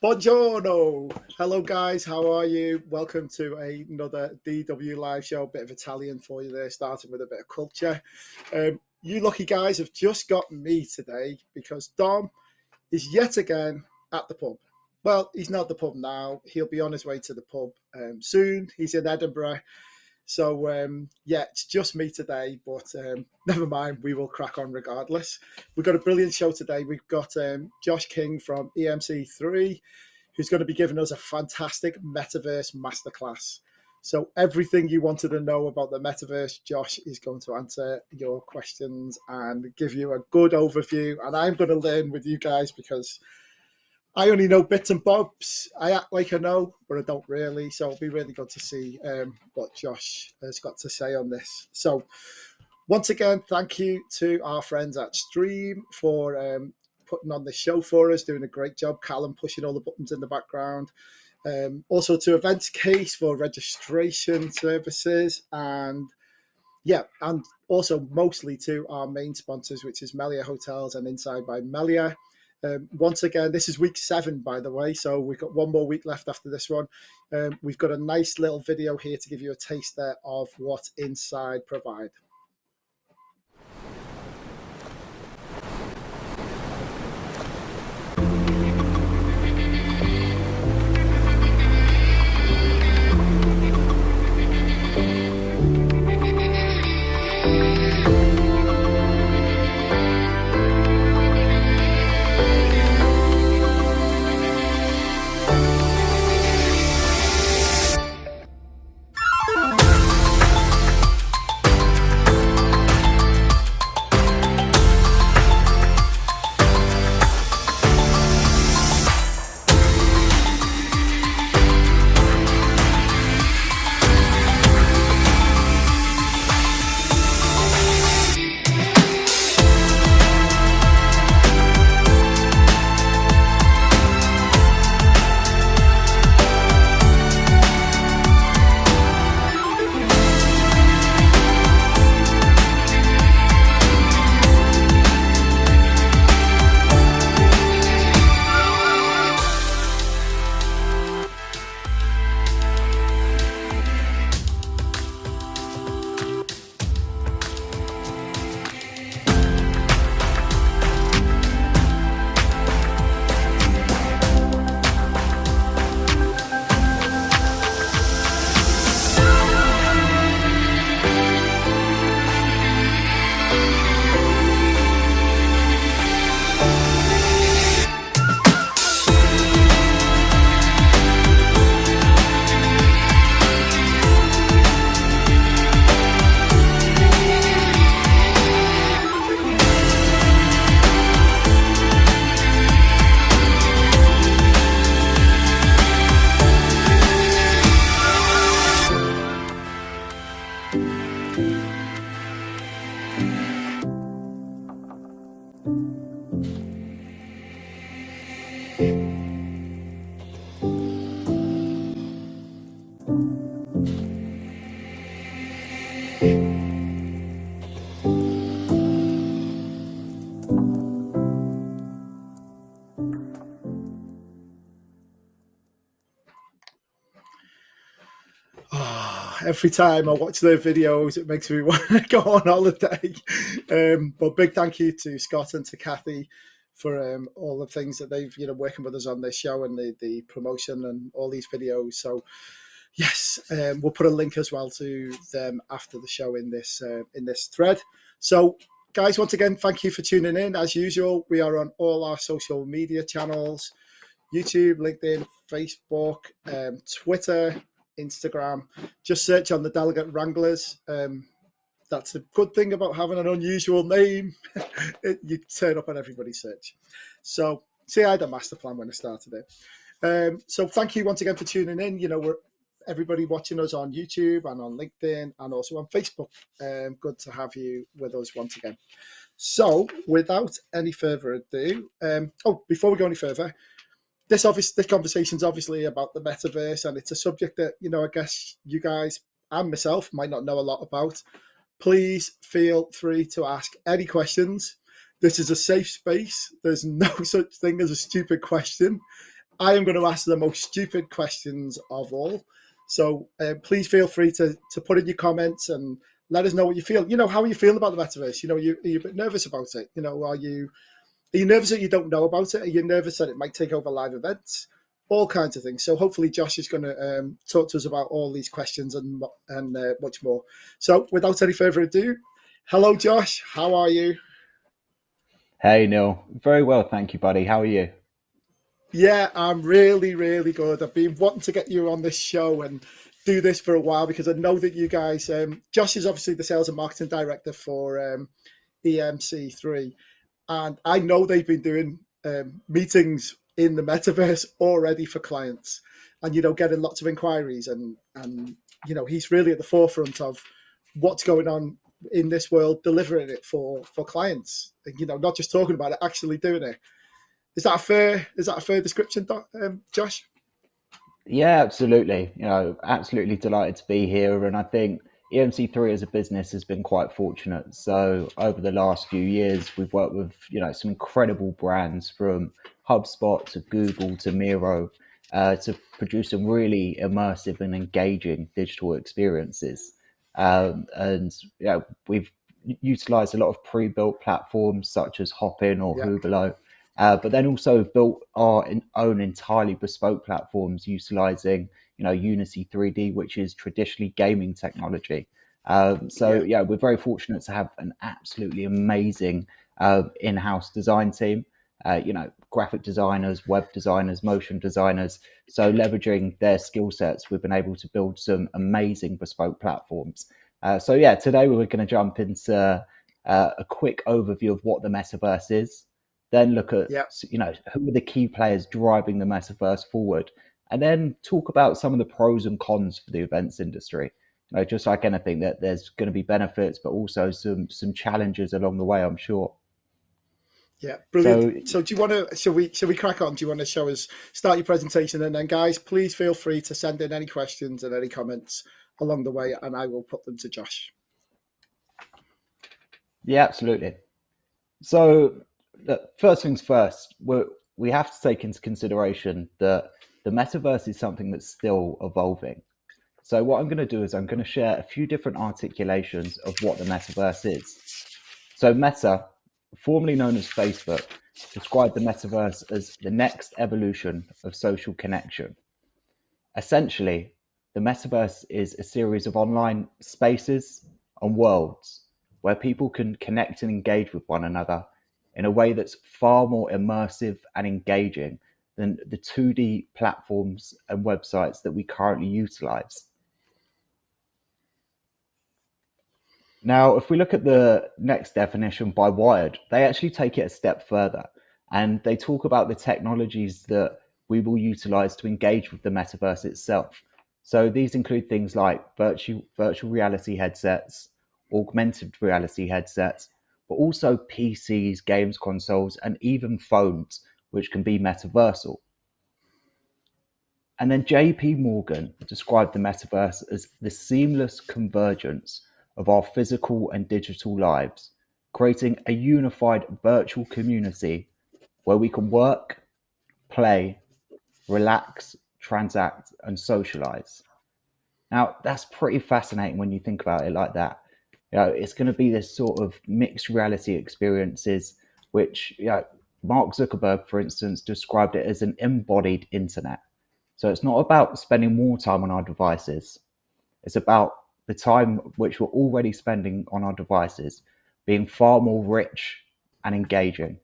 Buongiorno. Hello, guys. How are you? Welcome to another DW live show. Bit of Italian for you there, starting with a bit of culture. You lucky guys have just got me today because Dom is yet again at the pub. Well, he's not at the pub now. He'll be on his way to the pub soon. He's in Edinburgh. So, yeah, it's just me today, but never mind. We will crack on regardless. We've got a brilliant show today. We've got Josh King from EMC3, who's going to be giving us a fantastic Metaverse Masterclass. So everything you wanted to know about the Metaverse, Josh is going to answer your questions and give you a good overview. And I'm going to learn with you guys because I only know bits and bobs. I act like I know, but I don't really. So it'll be really good to see what Josh has got to say on this. So once again, thank you to our friends at Stream for putting on this show for us, doing a great job. Callum pushing all the buttons in the background. Also to Events Case for registration services. And yeah, and also mostly to our main sponsors, which is Melia Hotels and Inside by Melia. Once again, this is week 7, by the way, so we've got one more week left after this one. We've got a nice little video here to give you a taster of what Inside provide. Every time I watch their videos, it makes me want to go on holiday. But big thank you to Scott and to Kathy for all the things that they've, working with us on this show and the promotion and all these videos. So yes, we'll put a link as well to them after the show in this thread. So guys, once again, thank you for tuning in. As usual, we are on all our social media channels: YouTube, LinkedIn, Facebook, Twitter, Instagram. Just search on the Delegate Wranglers. That's a good thing about having an unusual name. You turn up on everybody's search. So see, I had a master plan when I started it. So thank you once again for tuning in. We're everybody watching us on YouTube and on LinkedIn and also on Facebook. Good to have you with us once again. So without any further ado, before we go any further, this conversation is obviously about the metaverse, and it's a subject that, I guess you guys and myself might not know a lot about. Please feel free to ask any questions. This is a safe space. There's no such thing as a stupid question. I am going to ask the most stupid questions of all. So please feel free to put in your comments and let us know what you feel. How are you feeling about the metaverse? Are you a bit nervous about it? Are you nervous that you don't know about it? Are you nervous that it might take over live events? All kinds of things. So hopefully Josh is going to talk to us about all these questions and much more. So without any further ado, hello Josh, how are you? Hey Neil, very well, thank you, buddy. How are you? Yeah, I'm really, really good. I've been wanting to get you on this show and do this for a while because I know that you guys, Josh is obviously the sales and marketing director for EMC3, and I know they've been doing meetings in the metaverse already for clients, and getting lots of inquiries, and he's really at the forefront of what's going on in this world, delivering it for clients. Not just talking about it, actually doing it. Is that a fair description, Josh? Yeah, absolutely. Absolutely delighted to be here. And I think EMC3 as a business has been quite fortunate. So over the last few years, we've worked with, some incredible brands from HubSpot to Google to Miro to produce some really immersive and engaging digital experiences. And we've utilized a lot of pre-built platforms such as Hopin or Yeah, Hubelo, but then also built our own entirely bespoke platforms utilizing, Unity 3D, which is traditionally gaming technology. So yeah, yeah, we're very fortunate to have an absolutely amazing in-house design team. Graphic designers, web designers, motion designers. So leveraging their skill sets, we've been able to build some amazing bespoke platforms. So yeah, today we're going to jump into a quick overview of what the metaverse is, then look at yeah, who are the key players driving the metaverse forward, and then talk about some of the pros and cons for the events industry. Just like anything, that there's going to be benefits, but also some challenges along the way, I'm sure. yeah. Brilliant. So So, do you want to? Shall we crack on? Do you want to start your presentation, and then, guys, please feel free to send in any questions and any comments along the way, and I will put them to Josh. yeah, absolutely. So look, first things first, we have to take into consideration that the metaverse is something that's still evolving. So what I'm going to do is I'm going to share a few different articulations of what the metaverse is. So Meta, formerly known as Facebook, described the metaverse as the next evolution of social connection. Essentially, the metaverse is a series of online spaces and worlds where people can connect and engage with one another in a way that's far more immersive and engaging than the 2D platforms and websites that we currently utilize. Now, if we look at the next definition by Wired, they actually take it a step further and they talk about the technologies that we will utilize to engage with the metaverse itself. So these include things like virtual reality headsets, augmented reality headsets, but also PCs, games consoles, and even phones, which can be metaversal. And then JP Morgan described the metaverse as the seamless convergence of our physical and digital lives, creating a unified virtual community where we can work, play, relax, transact, and socialize. Now, that's pretty fascinating when you think about it like that. It's going to be this sort of mixed reality experiences, which, Mark Zuckerberg, for instance, described it as an embodied internet. So it's not about spending more time on our devices. It's about the time which we're already spending on our devices being far more rich and engaging.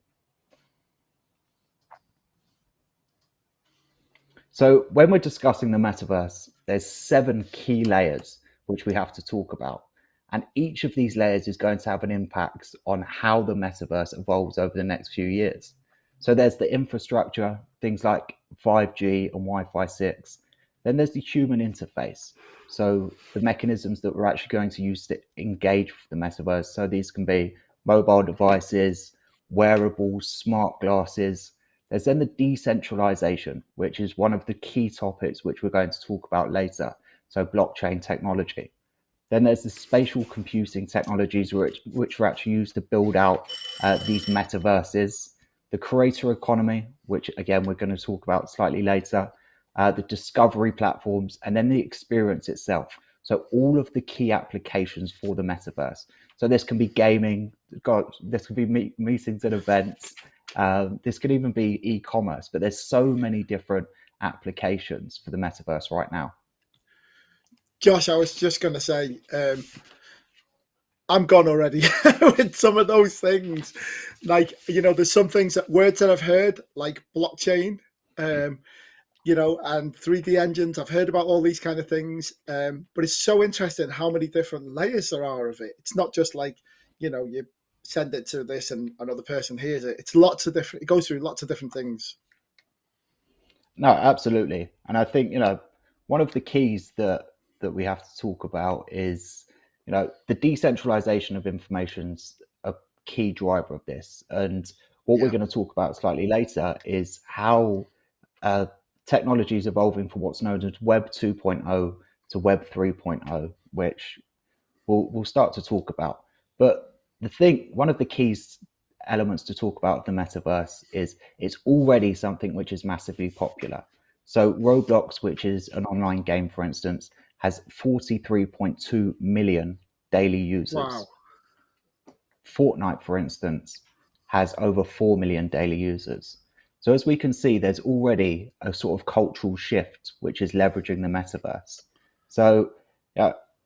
So when we're discussing the metaverse, there's 7 key layers which we have to talk about. And each of these layers is going to have an impact on how the metaverse evolves over the next few years. So there's the infrastructure, things like 5G and Wi-Fi 6. Then there's the human interface. So the mechanisms that we're actually going to use to engage with the metaverse. So these can be mobile devices, wearables, smart glasses. There's then the decentralization, which is one of the key topics which we're going to talk about later. So blockchain technology. Then there's the spatial computing technologies which are actually used to build out these metaverses. the creator economy, which again we're going to talk about slightly later, the discovery platforms, and then the experience itself. So all of the key applications for the metaverse. So this can be gaming, this could be meetings and events. This could even be e-commerce, but there's so many different applications for the metaverse right now. Josh, I was just going to say, I'm gone already with some of those things. Like, there's some things words that I've heard, like blockchain, and 3D engines. I've heard about all these kind of things, but it's so interesting how many different layers there are of it. It's not just like, you send it to this and another person hears it. It's lots of different, it goes through lots of different things. No, absolutely. And I think, one of the keys that we have to talk about is, the decentralization of information's a key driver of this. And what we're going to talk about slightly later is how technology is evolving from what's known as Web 2.0 to Web 3.0, which we'll start to talk about. But one of the keys elements to talk about the metaverse is it's already something which is massively popular. So Roblox, which is an online game, for instance, has 43.2 million daily users. Wow. Fortnite, for instance, has over 4 million daily users. So as we can see, there's already a sort of cultural shift which is leveraging the metaverse. So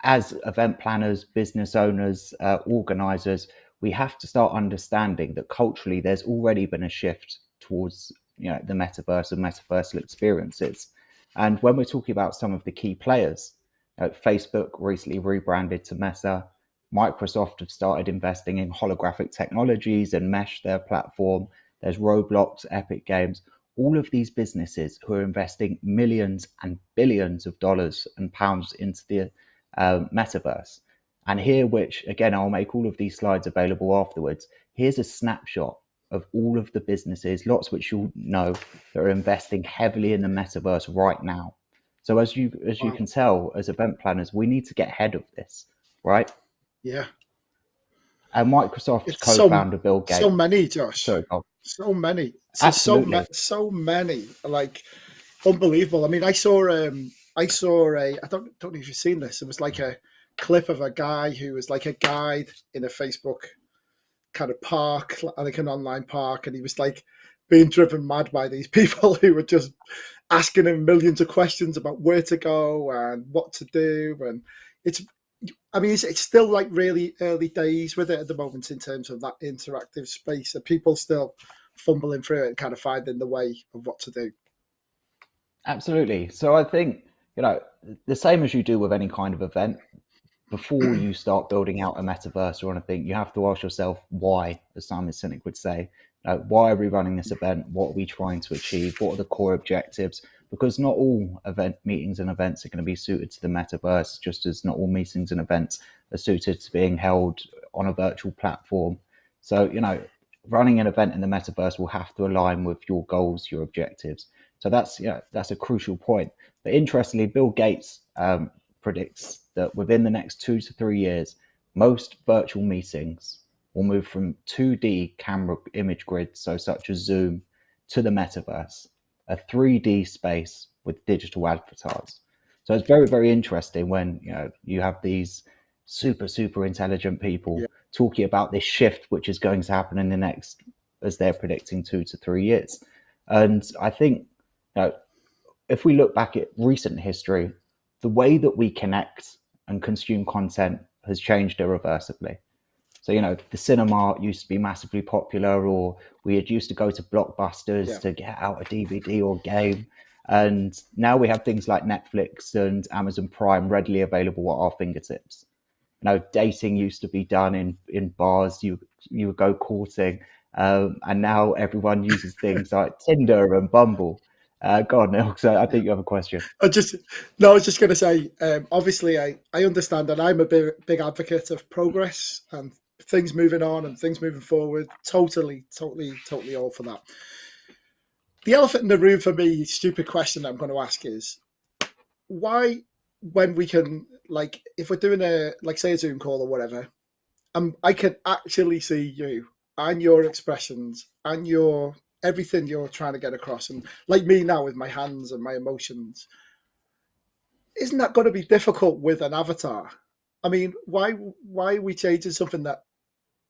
as event planners, business owners, organizers, we have to start understanding that culturally there's already been a shift towards the metaverse and metaversal experiences. And when we're talking about some of the key players, Facebook recently rebranded to Meta. Microsoft have started investing in holographic technologies and mesh their platform. There's Roblox, Epic Games, all of these businesses who are investing millions and billions of dollars and pounds into the metaverse. And here, which again, I'll make all of these slides available afterwards. Here's a snapshot of all of the businesses, lots which you'll know, that are investing heavily in the metaverse right now. So as you can tell, as event planners, we need to get ahead of this, right? Yeah. And Microsoft co-founder Bill Gates. So many, Josh. Sorry, Bob. So many. Absolutely. So many. Like unbelievable. I mean, I saw I don't know if you've seen this. It was like a clip of a guy who was like a guide in a Facebook kind of park, like an online park, and he was like being driven mad by these people who were just asking him millions of questions about where to go and what to do. And it's still like really early days with it at the moment in terms of that interactive space, and people still fumbling through it and kind of finding the way of what to do. Absolutely. So I think, the same as you do with any kind of event, before you start building out a metaverse or anything, you have to ask yourself why, as Simon Sinek would say. Why are we running this event? What are we trying to achieve? What are the core objectives? Because not all meetings and events are going to be suited to the metaverse, just as not all meetings and events are suited to being held on a virtual platform. So, running an event in the metaverse will have to align with your goals, your objectives. So that's a crucial point. But interestingly, Bill Gates predicts that within the next 2 to 3 years, most virtual meetings will move from 2D camera image grids, so such as Zoom, to the metaverse, a 3D space with digital avatars. So it's very, very interesting when you have these super intelligent people talking about this shift which is going to happen in the next, as they're predicting, 2 to 3 years. And I think if we look back at recent history, the way that we connect and consume content has changed irreversibly. So, the cinema used to be massively popular, or we had used to go to Blockbusters to get out a DVD or game. And now we have things like Netflix and Amazon Prime readily available at our fingertips. Dating used to be done in bars. You would go courting, and now everyone uses things like Tinder and Bumble. Go on, Neil. So I think you have a question. I was just going to say, obviously, I understand that I'm a big advocate of progress and things moving on and things moving forward. Totally all for that. The elephant in the room for me, stupid question I'm going to ask is, why, when we can, if we're doing say a Zoom call or whatever, I can actually see you and your expressions and your everything you're trying to get across, and like me now with my hands and my emotions, isn't that going to be difficult with an avatar? I mean, why are we changing something that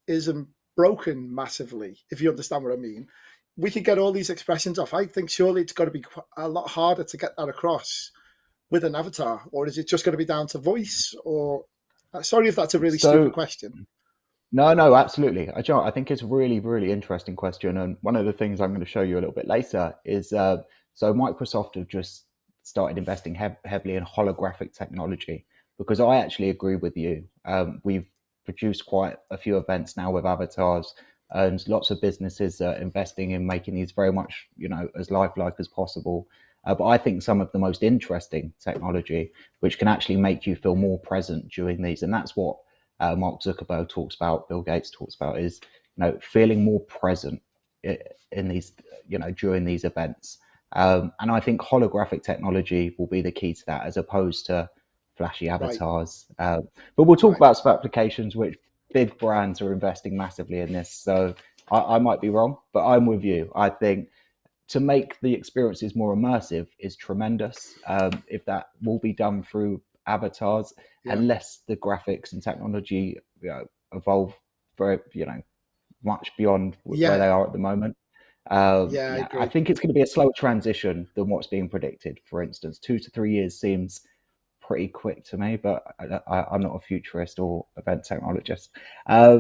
isn't broken massively? If you understand what I mean, we can get all these expressions off. I think surely it's got to be a lot harder to get that across with an avatar, or is it just going to be down to voice? Or sorry if that's a really stupid So question. no, absolutely. I think it's a really, really interesting question. And one of the things I'm going to show you a little bit later is so Microsoft have just started investing heavily in holographic technology because I actually agree with you. We've produced quite a few events now with avatars, and lots of businesses are investing in making these very much, as lifelike as possible. But I think some of the most interesting technology, which can actually make you feel more present during these, and that's what Mark Zuckerberg talks about, Bill Gates talks about, is feeling more present in these, during these events. And I think holographic technology will be the key to that, as opposed to flashy Right, avatars. But we'll talk right. about some applications which big brands are investing massively in this. So I might be wrong, but I'm with you. I think to make the experiences more immersive is tremendous. If that will be done through avatars, Yeah, unless the graphics and technology evolve very, much beyond where yeah, they are at the moment. yeah. I Yeah, I agree. think it's going to be a slower transition than what's being predicted. For instance, 2 to 3 years seems pretty quick to me, but I'm not a futurist or event technologist. Uh,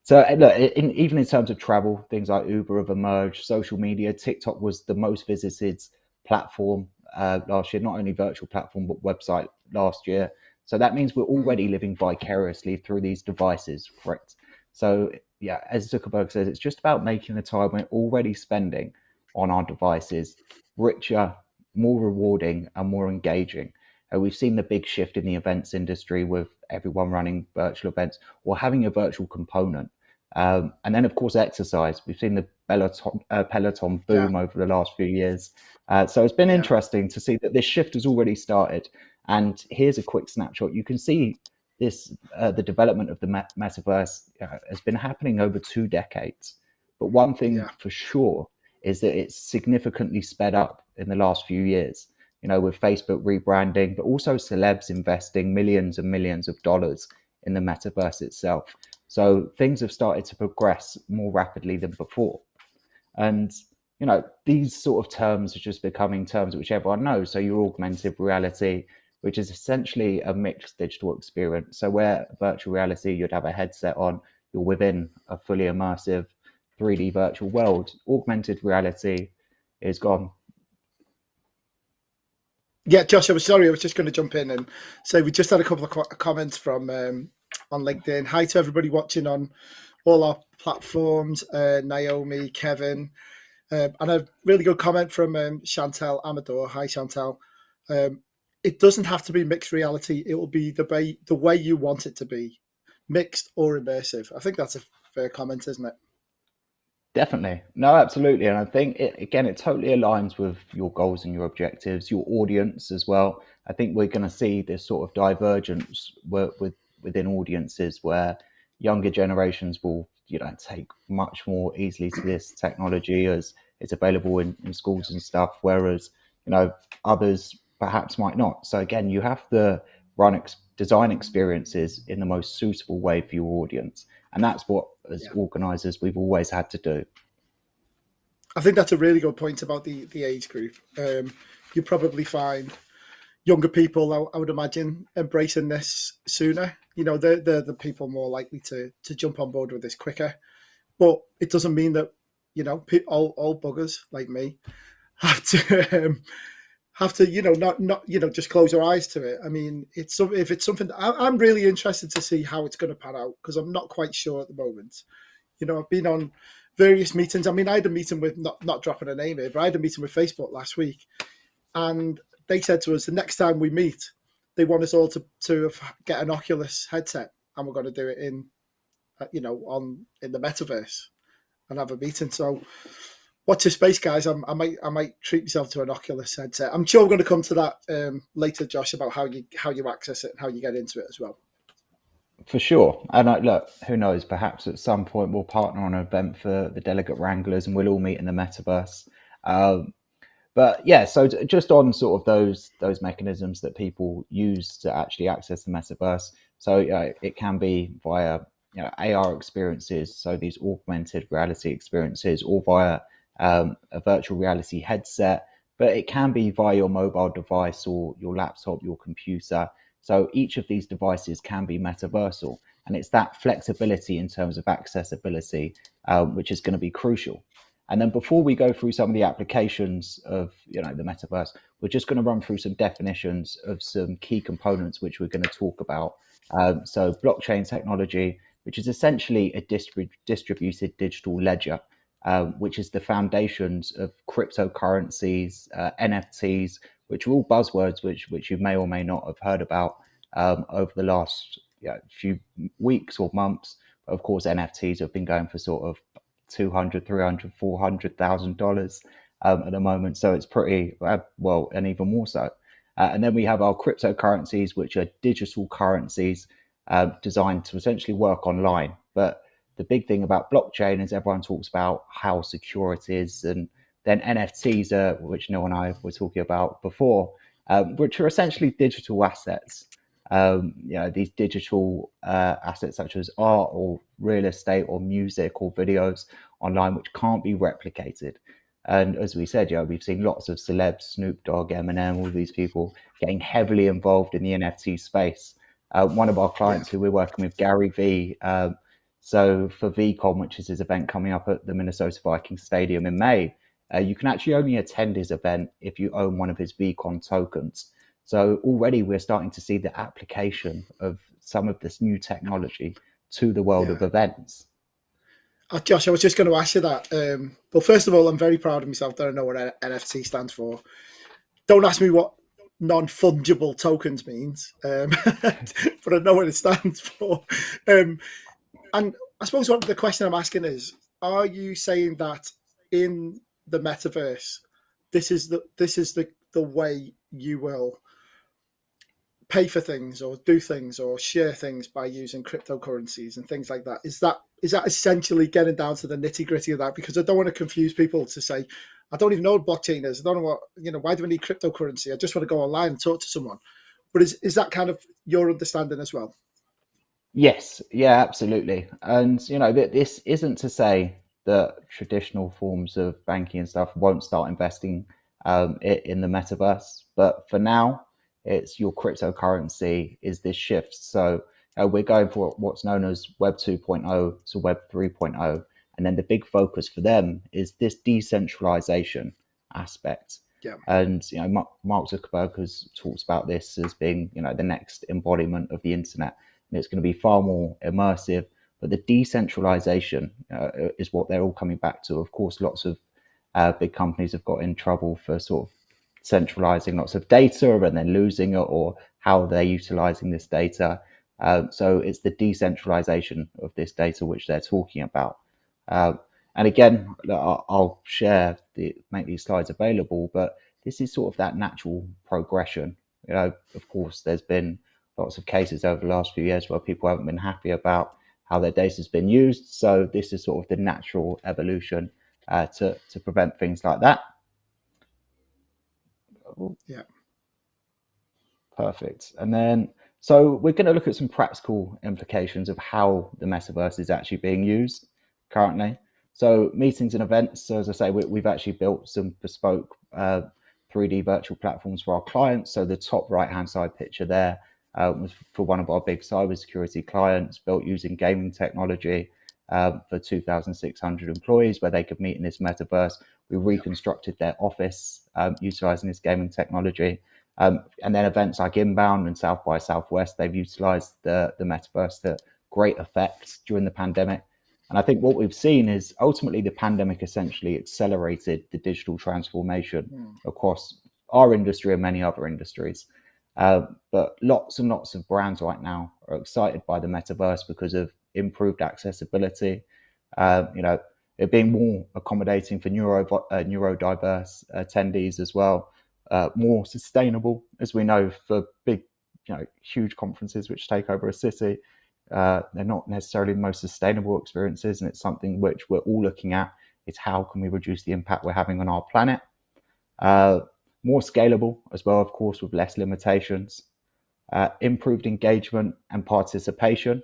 so look, even in terms of travel, things like Uber have emerged. Social media, TikTok was the most visited platform last year, not only virtual platform but website last year. So that means we're Mm, already living vicariously through these devices, correct? So yeah, as Zuckerberg says, it's just about making the time we're already spending on our devices richer, more rewarding, and more engaging. We've seen the big shift in the events industry with everyone running virtual events or having a virtual component. And then, of course, exercise. We've seen the Peloton yeah, boom over the last few years. So it's been yeah, interesting to see that this shift has already started. And here's a quick snapshot. You can see this the development of the metaverse has been happening over 2 decades. But one thing yeah, for sure is that it's significantly sped up in the last few years, with Facebook rebranding, but also celebs investing millions and millions of dollars in the metaverse itself. So things have started to progress more rapidly than before. And, these sort of terms are just becoming terms which everyone knows. So your augmented reality, which is essentially a mixed digital experience. So where virtual reality, you'd have a headset on, you're within a fully immersive 3D virtual world. Augmented reality is gone. yeah. Josh, I was sorry. I was just going to jump in and say we just had a couple of comments from on LinkedIn. Hi to everybody watching on all our platforms. Naomi, Kevin, and a really good comment from Chantel Amador. Hi, Chantel. Um, it doesn't have to be mixed reality. It will be the way you want it to be, mixed or immersive. I think that's a fair comment, isn't it? Definitely. No, absolutely. And I think it totally aligns with your goals and your objectives, your audience as well. I think we're going to see this sort of divergence within audiences where younger generations will, take much more easily to this technology as it's available in schools and stuff, whereas, others perhaps might not. So again, you have to design experiences in the most suitable way for your audience. And that's what, as Yeah. organizers, we've always had to do. I think that's a really good point about the age group. You probably find younger people, I would imagine, embracing this sooner. They're the people more likely to jump on board with this quicker. But it doesn't mean that all buggers like me have to not just close our eyes to it. I mean, if it's something I'm really interested to see how it's going to pan out, because I'm not quite sure at the moment. I've been on various meetings. I mean, I had a meeting with, not dropping a name here, but I had a meeting with Facebook last week, and they said to us the next time we meet, they want us all to get an Oculus headset, and we're going to do it in the metaverse and have a meeting. So watch your space, guys. I might treat myself to an Oculus headset. I'm sure we're going to come to that later, Josh, about how you access it and how you get into it as well. For sure. And look, who knows? Perhaps at some point we'll partner on an event for the Delegate Wranglers, and we'll all meet in the metaverse. Um, but yeah, so just on sort of those mechanisms that people use to actually access the metaverse. So it can be via AR experiences, so these augmented reality experiences, or via a virtual reality headset. But it can be via your mobile device or your laptop, your computer. So each of these devices can be metaversal, and it's that flexibility in terms of accessibility which is going to be crucial. And then before we go through some of the applications of the metaverse, we're just going to run through some definitions of some key components which we're going to talk about. So blockchain technology, which is essentially a distributed digital ledger, which is the foundations of cryptocurrencies, NFTs, which are all buzzwords which you may or may not have heard about over the last few weeks or months. But of course, NFTs have been going for sort of 200, 300, $400,000 at the moment. So it's pretty well, and even more so. And then we have our cryptocurrencies, which are digital currencies designed to essentially work online. But the big thing about blockchain is everyone talks about how secure it is. And then NFTs, which Neil and I were talking about before, which are essentially digital assets. These digital assets such as art or real estate or music or videos online, which can't be replicated. And as we said, we've seen lots of celebs, Snoop Dogg, Eminem, all these people getting heavily involved in the NFT space. One of our clients who we're working with, Gary V. So for VCon, which is his event coming up at the Minnesota Vikings Stadium in May, you can actually only attend his event if you own one of his VCon tokens. So already we're starting to see the application of some of this new technology to the world of events. Josh, I was just going to ask you that. Well, first of all, I'm very proud of myself that I know what NFT stands for. Don't ask me what non-fungible tokens means, but I know what it stands for. And I suppose what the question I'm asking is, are you saying that in the metaverse, this is the way you will pay for things or do things or share things by using cryptocurrencies and things like that? Is that essentially getting down to the nitty gritty of that? Because I don't want to confuse people to say, I don't even know what blockchain is. I don't know why do we need cryptocurrency? I just want to go online and talk to someone. But is that kind of your understanding as well? Yes, yeah, absolutely. And this isn't to say that traditional forms of banking and stuff won't start investing in the metaverse, but for now, it's your cryptocurrency is this shift. So we're going for what's known as Web 2.0 to Web 3.0, and then the big focus for them is this decentralization aspect. Yeah. And Mark Zuckerberg has talked about this as being the next embodiment of the internet. And it's going to be far more immersive. But the decentralization is what they're all coming back to. Of course, lots of big companies have got in trouble for sort of centralizing lots of data and then losing it, or how they're utilizing this data. So it's the decentralization of this data which they're talking about. And again, I'll make these slides available, but this is sort of that natural progression. Of course, there's been lots of cases over the last few years where people haven't been happy about how their data has been used. So this is sort of the natural evolution to prevent things like that. Yeah. Perfect. And then, so we're going to look at some practical implications of how the metaverse is actually being used currently. So meetings and events. So as I say, we've actually built some bespoke 3D virtual platforms for our clients. So the top right-hand side picture there was for one of our big cybersecurity clients, built using gaming technology for 2,600 employees, where they could meet in this metaverse. We reconstructed their office utilizing this gaming technology. And then events like Inbound and South by Southwest, they've utilized the metaverse to great effect during the pandemic. And I think what we've seen is ultimately the pandemic essentially accelerated the digital transformation across our industry and many other industries. But lots and lots of brands right now are excited by the metaverse because of improved accessibility, it being more accommodating for neurodiverse attendees as well, more sustainable, as we know, for big, huge conferences which take over a city. They're not necessarily the most sustainable experiences, and it's something which we're all looking at, is how can we reduce the impact we're having on our planet. More scalable as well, of course, with less limitations. Improved engagement and participation.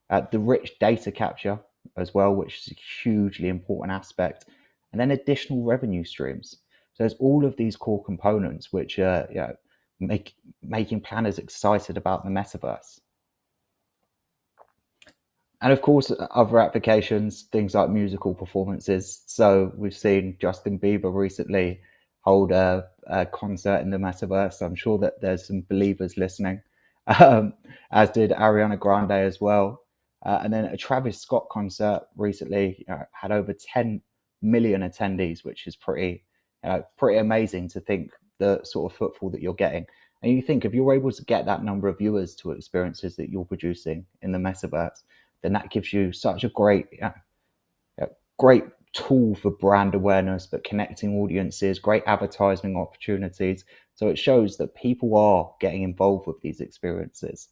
The rich data capture as well, which is a hugely important aspect. And then additional revenue streams. So there's all of these core components which are making planners excited about the metaverse. And of course, other applications, things like musical performances. So we've seen Justin Bieber recently hold a concert in the metaverse. I'm sure that there's some believers listening, as did Ariana Grande as well. And then a Travis Scott concert recently had over 10 million attendees, which is pretty amazing to think the sort of footfall that you're getting. And you think if you're able to get that number of viewers to experiences that you're producing in the metaverse, then that gives you such a great tool for brand awareness, but connecting audiences, great advertising opportunities. So it shows that people are getting involved with these experiences.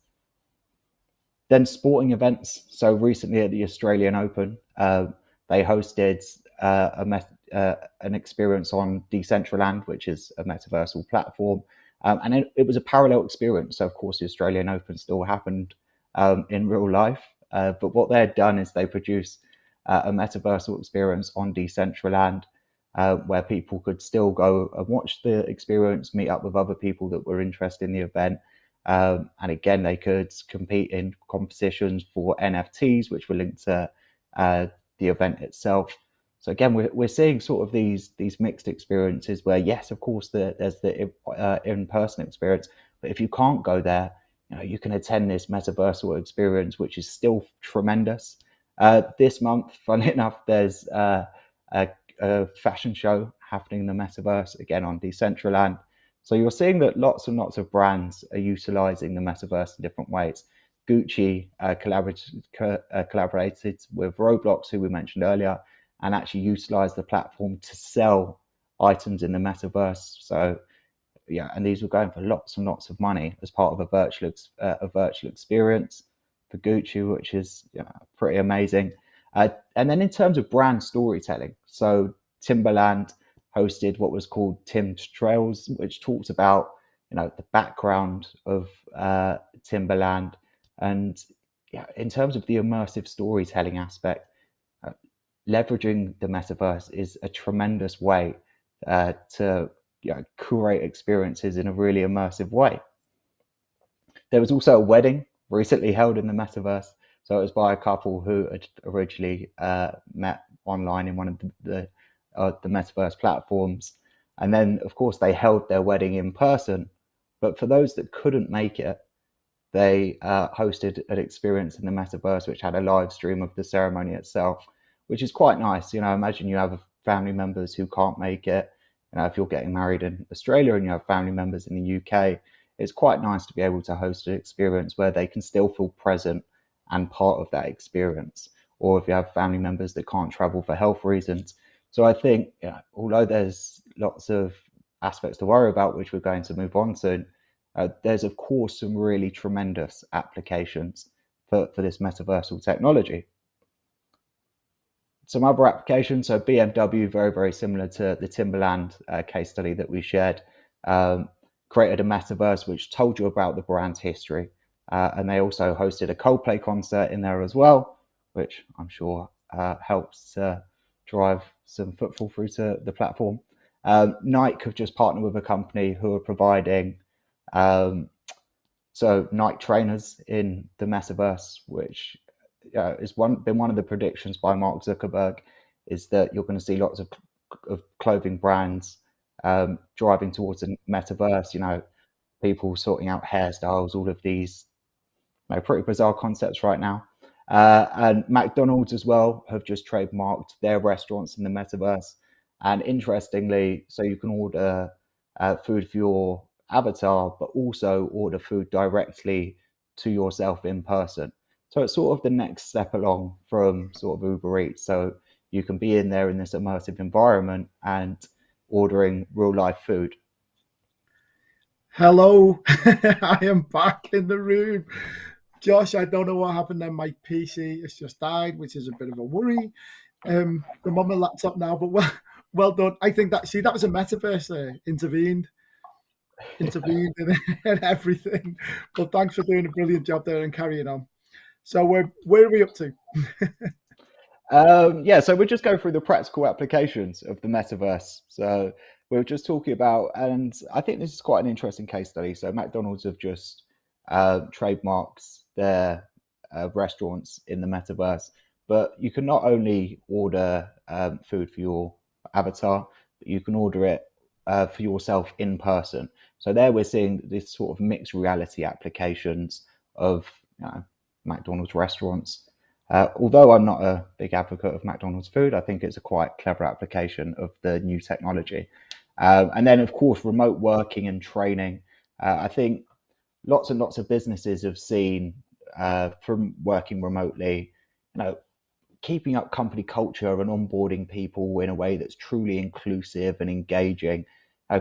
Then sporting events. So recently at the Australian Open, they hosted an experience on Decentraland, which is a metaversal platform. And it was a parallel experience. So, of course, the Australian Open still happened in real life. But what they had done is they produced a metaversal experience on Decentraland, where people could still go and watch the experience, meet up with other people that were interested in the event. And again, they could compete in competitions for NFTs, which were linked to the event itself. So again, we're seeing sort of these mixed experiences where, yes, of course, there's the in-person experience, but if you can't go there, you can attend this metaversal experience, which is still tremendous. This month, funnily enough, there's a fashion show happening in the metaverse, again on Decentraland. So you're seeing that lots and lots of brands are utilizing the metaverse in different ways. Gucci collaborated with Roblox, who we mentioned earlier, and actually utilized the platform to sell items in the metaverse. So yeah, and these were going for lots and lots of money as part of a virtual experience for Gucci, which is pretty amazing. And then in terms of brand storytelling, so Timberland hosted what was called Tim's Trails, which talked about the background of Timberland, and in terms of the immersive storytelling aspect, leveraging the metaverse is a tremendous way to curate experiences in a really immersive way. There was also a wedding recently held in the metaverse. So it was by a couple who had originally met online in one of the metaverse platforms. And then, of course, they held their wedding in person. But for those that couldn't make it, they hosted an experience in the metaverse, which had a live stream of the ceremony itself, which is quite nice. Imagine you have family members who can't make it. If you're getting married in Australia and you have family members in the UK, it's quite nice to be able to host an experience where they can still feel present and part of that experience. Or if you have family members that can't travel for health reasons. So I think, although there's lots of aspects to worry about, which we're going to move on to, there's of course some really tremendous applications for this metaversal technology. Some other applications, so BMW, very, very similar to the Timberland case study that we shared, created a metaverse which told you about the brand's history. And they also hosted a Coldplay concert in there as well, which I'm sure helps drive some footfall through to the platform. Nike have just partnered with a company who are providing Nike trainers in the metaverse, which is been one of the predictions by Mark Zuckerberg, is that you're going to see lots of clothing brands driving towards a metaverse. People sorting out hairstyles, all of these pretty bizarre concepts right now. And McDonald's as well have just trademarked their restaurants in the metaverse. And interestingly, so you can order food for your avatar, but also order food directly to yourself in person. So it's sort of the next step along from sort of Uber Eats. So you can be in there in this immersive environment and ordering real life food. Hello, I am back in the room. Josh, I don't know what happened then. My PC has just died, which is a bit of a worry. I'm on my laptop now, but well done. I think that was a metaverse there, intervened in everything. But thanks for doing a brilliant job there and carrying on. So where are we up to? Yeah, so we'll just go through the practical applications of the metaverse. So we are just talking about, and I think this is quite an interesting case study. So McDonald's have just trademarks their restaurants in the metaverse, but you can not only order food for your avatar, but you can order it for yourself in person. So there we're seeing this sort of mixed reality applications of McDonald's restaurants. Although I'm not a big advocate of McDonald's food, I think it's a quite clever application of the new technology. And then, of course, remote working and training. I think lots and lots of businesses have seen from working remotely, keeping up company culture and onboarding people in a way that's truly inclusive and engaging.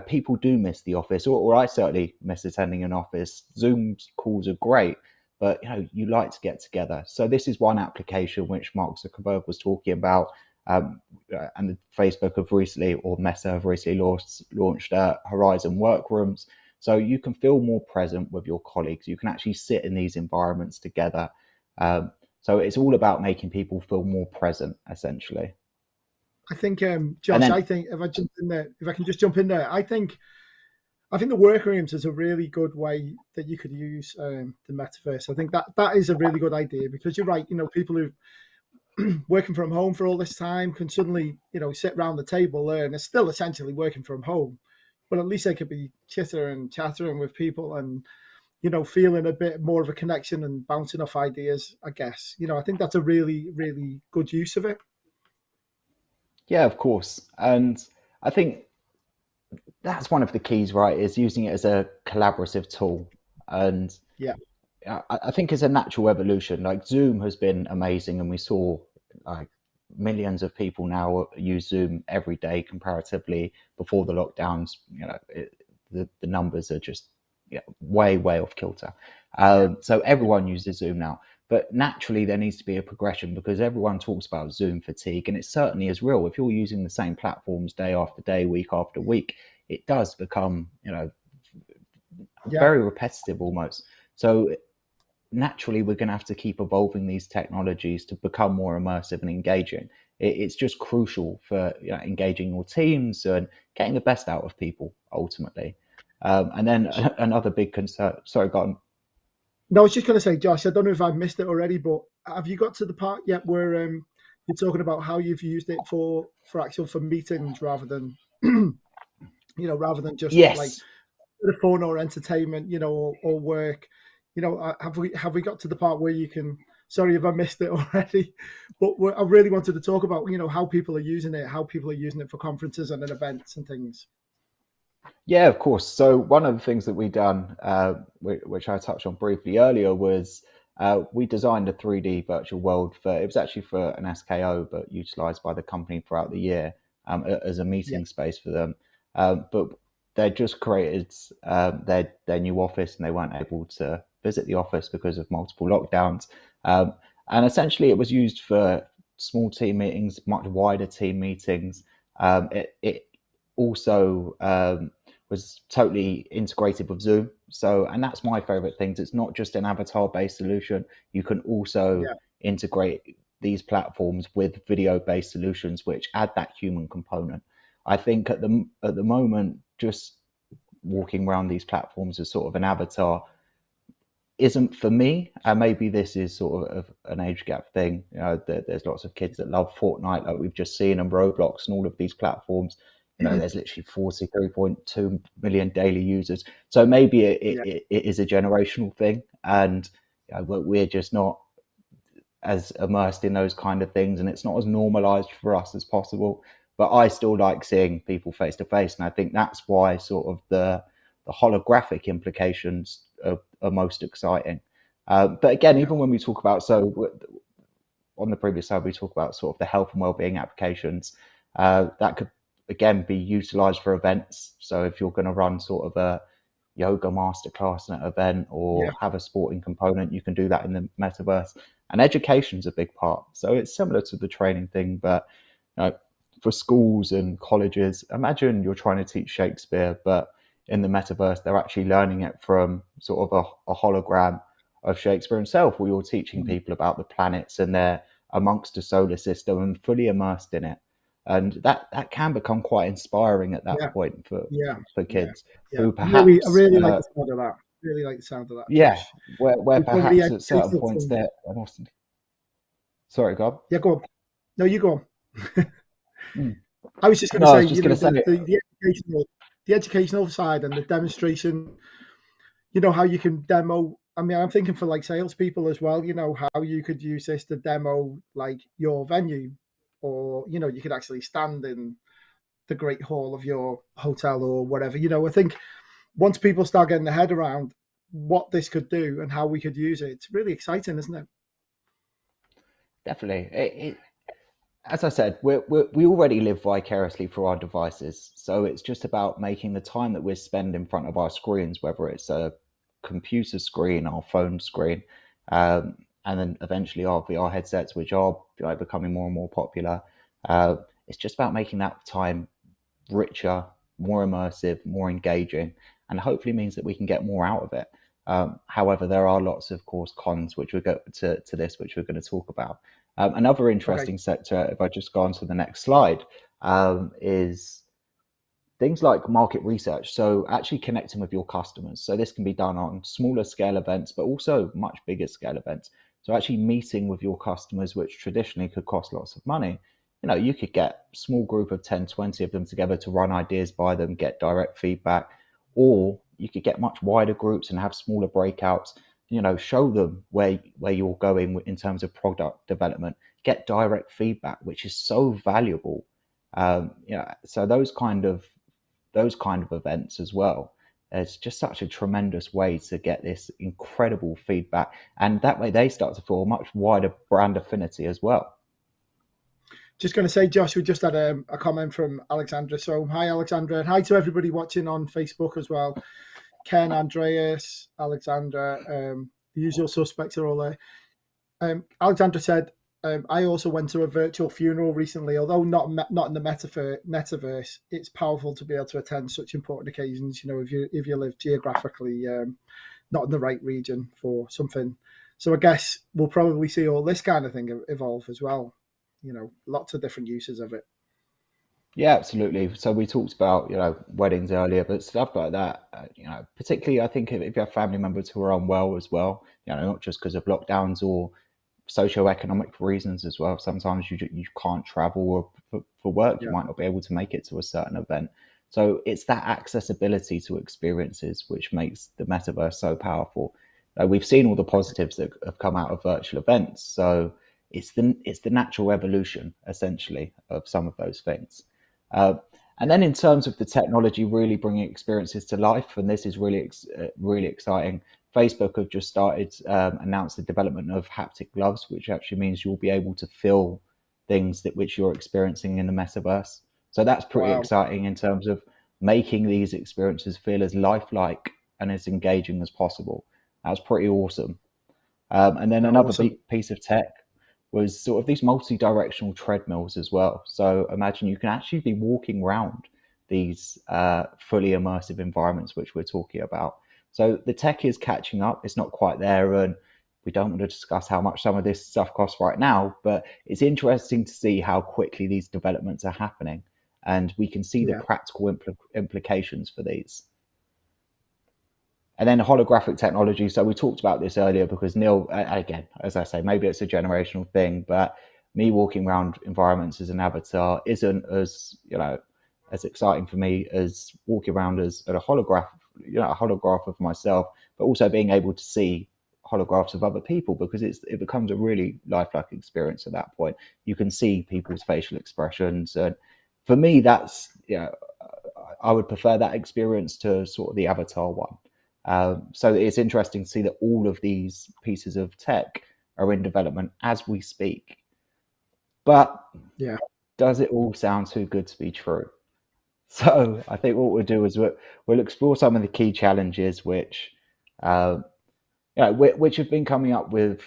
People do miss the office, or I certainly miss attending an office. Zoom calls are great, but you like to get together. So this is one application which Mark Zuckerberg was talking about, and Facebook have recently, or Meta have recently launched Horizon Workrooms. So you can feel more present with your colleagues. You can actually sit in these environments together. So it's all about making people feel more present, essentially. I think, Josh, I think if I can just jump in there, I think the workrooms is a really good way that you could use the metaverse. I think that is a really good idea because you're right. People who working from home for all this time can suddenly, sit around the table there and they're still essentially working from home, but at least they could be chattering with people and, feeling a bit more of a connection and bouncing off ideas, I guess. I think that's a really, really good use of it. Yeah, of course. And I think that's one of the keys, right, is using it as a collaborative tool. And yeah, I think it's a natural evolution. Like Zoom has been amazing, and we saw like millions of people now use Zoom every day comparatively before the lockdowns. The numbers are just way off kilter. So everyone uses Zoom now. But naturally, there needs to be a progression because everyone talks about Zoom fatigue, and it certainly is real. If you're using the same platforms day after day, week after week, it does become, very repetitive almost. So naturally, we're going to have to keep evolving these technologies to become more immersive and engaging. It's just crucial for engaging your teams and getting the best out of people ultimately. And then another big concern. Sorry, go on. No, I was just going to say, Josh, I don't know if I've missed it already, but have you got to the part yet where you're talking about how you've used it for meetings rather than rather than just like Yes. the phone or entertainment, or work. Have we got to the part where you can? Sorry if I missed it already, but I really wanted to talk about how people are using it, for conferences and events and things. Yeah, of course. So one of the things that we done, which I touched on briefly earlier, was we designed a 3D virtual world it was actually for an SKO, but utilized by the company throughout the year as a meeting space for them. But they just created their new office and they weren't able to visit the office because of multiple lockdowns. And essentially it was used for small team meetings, much wider team meetings. It also was totally integrated with Zoom. So, and that's my favorite things. It's not just an avatar-based solution. You can also integrate these platforms with video-based solutions, which add that human component. I think at the moment, just walking around these platforms as sort of an avatar isn't for me. And maybe this is sort of an age gap thing. There's lots of kids that love Fortnite, like we've just seen, and Roblox and all of these platforms. There's literally 43.2 million daily users. So maybe it is a generational thing, and we're just not as immersed in those kind of things, and it's not as normalized for us as possible. But I still like seeing people face to face, and I think that's why sort of the holographic implications are most exciting. But again, even when we talk about, so on the previous side, we talk about sort of the health and wellbeing applications that could again be utilized for events. So if you're going to run sort of yoga masterclass at an event Yeah. or have a sporting component, you can do that in the metaverse. And education's a big part. So it's similar to the training thing, but for schools and colleges, imagine you're trying to teach Shakespeare, but in the metaverse, they're actually learning it from sort of a hologram of Shakespeare himself, where you're teaching people about the planets and they're amongst a solar system and fully immersed in it. And that can become quite inspiring at that Yeah. point Yeah. for Yeah. kids Yeah. who I perhaps, really like the sound of that. Really like the sound of that, yeah, Josh. where It's from the perhaps at certain educational points thing. sorry, God. Yeah, go on. No, you go on. Mm. I was just going to No, I say, was just going to say, the educational side and the demonstration. How you can demo. I mean, I'm thinking for like salespeople as well. How you could use this to demo like your venue, or you could actually stand in the great hall of your hotel or whatever. I think once people start getting their head around what this could do and how we could use it, it's really exciting, isn't it? definitely. As I said, we already live vicariously through our devices. So it's just about making the time that we spend in front of our screens, whether it's a computer screen, our phone screen, and then eventually our VR headsets, which are becoming more and more popular. It's just about making that time richer, more immersive, more engaging, and hopefully means that we can get more out of it. However, there are lots of course cons which we go to this, which we're going to talk about. Another Okay. interesting sector, if I just go on to the next slide, is things like market research. So actually connecting with your customers. So this can be done on smaller scale events, but also much bigger scale events. So actually meeting with your customers, which traditionally could cost lots of money. You could get a small group of 10, 20 of them together to run ideas by them, get direct feedback, or you could get much wider groups and have smaller breakouts, show them where you're going in terms of product development, get direct feedback, which is so valuable. So those kind of events as well. It's just such a tremendous way to get this incredible feedback, and that way they start to feel a much wider brand affinity as well. Just going to say, Josh, we just had a comment from Alexandra. So, hi, Alexandra, and hi to everybody watching on Facebook as well. Ken, Andreas, Alexandra, the usual suspects are all there. Alexandra said, I also went to a virtual funeral recently, although not in the metaverse. It's powerful to be able to attend such important occasions. If you live geographically not in the right region for something. So I guess we'll probably see all this kind of thing evolve as well. Lots of different uses of it. Yeah, absolutely. So we talked about weddings earlier, but stuff like that, particularly I think if you have family members who are unwell as well, not just because of lockdowns or socioeconomic reasons as well. Sometimes you can't travel, or for work you Yeah, might not be able to make it to a certain event. So it's that accessibility to experiences which makes the metaverse so powerful. We've seen all the positives that have come out of virtual events, so it's the natural evolution essentially of some of those things. Uh, and then in terms of the technology really bringing experiences to life, and this is really exciting. Facebook have just started announced the development of haptic gloves, which actually means you'll be able to feel things that which you're experiencing in the metaverse. So that's pretty wow, exciting in terms of making these experiences feel as lifelike and as engaging as possible. That's pretty awesome. And then no, another awesome. big piece of tech was sort of these multi-directional treadmills as well. So imagine you can actually be walking around these fully immersive environments which we're talking about. So the tech is catching up. It's not quite there, and we don't want to discuss how much some of this stuff costs right now, but it's interesting to see how quickly these developments are happening, and we can see the Yeah, practical implications for these. And then holographic technology. So we talked about this earlier because Neil, again, as I say, maybe it's a generational thing, but me walking around environments as an avatar isn't as exciting for me as walking around as a holograph, a holograph of myself, but also being able to see holographs of other people because it becomes a really lifelike experience at that point. You can see people's facial expressions, and for me, that's I would prefer that experience to sort of the avatar one. So it's interesting to see that all of these pieces of tech are in development as we speak. But yeah. does it all sound too good to be true? So I think what we'll do is we'll explore some of the key challenges uh, which have been coming up with